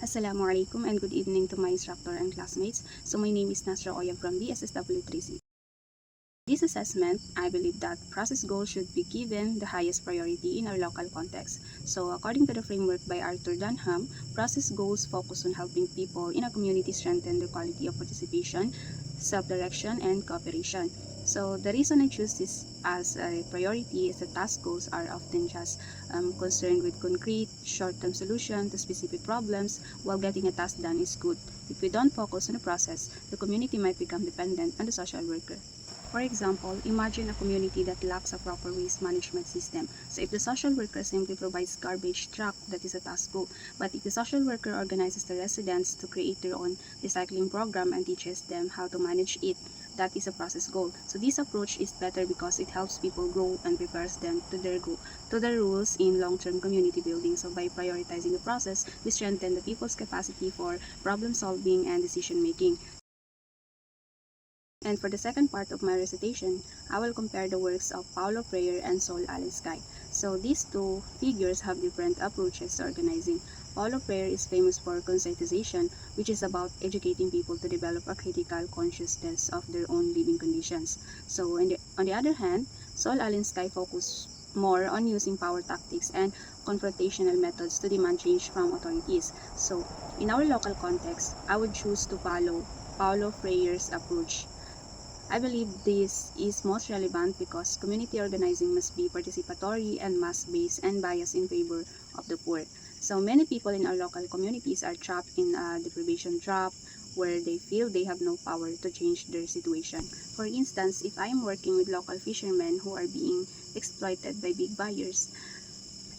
Assalamualaikum and good evening to my instructor and classmates. So my name is Nasra Oya from DSSW3C. This assessment, I believe that process goals should be given the highest priority in our local context. So according to the framework by Arthur Dunham, process goals focus on helping people in a community strengthen their quality of participation, self-direction, and cooperation. So the reason I choose this as a priority is that task goals are often just concerned with concrete, short-term solution to specific problems, while getting a task done is good. If we don't focus on the process, the community might become dependent on the social worker. For example, imagine a community that lacks a proper waste management system. So if the social worker simply provides garbage truck, that is a task goal. But if the social worker organizes the residents to create their own recycling program and teaches them how to manage it, that is a process goal. So this approach is better because it helps people grow and prepares them to their rules in long-term community building. So by prioritizing the process, we strengthen the people's capacity for problem solving and decision making. And for the second part of my recitation, I will compare the works of Paulo Freire and Saul Alinsky. So these two figures have different approaches to organizing. Paulo Freire is famous for conscientization, which is about educating people to develop a critical consciousness of their own living conditions. So on the other hand, Saul Alinsky focused more on using power tactics and confrontational methods to demand change from authorities. So in our local context, I would choose to follow Paulo Freire's approach. I believe this is most relevant because community organizing must be participatory and mass-based and biased in favor of the poor. So many people in our local communities are trapped in a deprivation trap where they feel they have no power to change their situation. For instance, if I am working with local fishermen who are being exploited by big buyers,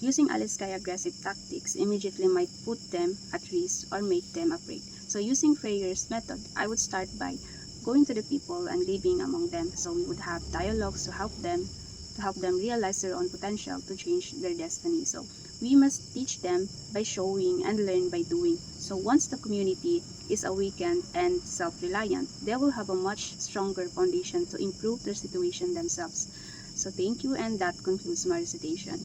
using Alinsky aggressive tactics immediately might put them at risk or make them afraid. So using Freire's method, I would start by going to the people and living among them. So we would have dialogues to help them realize their own potential to change their destiny. So we must teach them by showing and learn by doing. So once the community is awakened and self-reliant, they will have a much stronger foundation to improve their situation themselves. So thank you, and that concludes my recitation.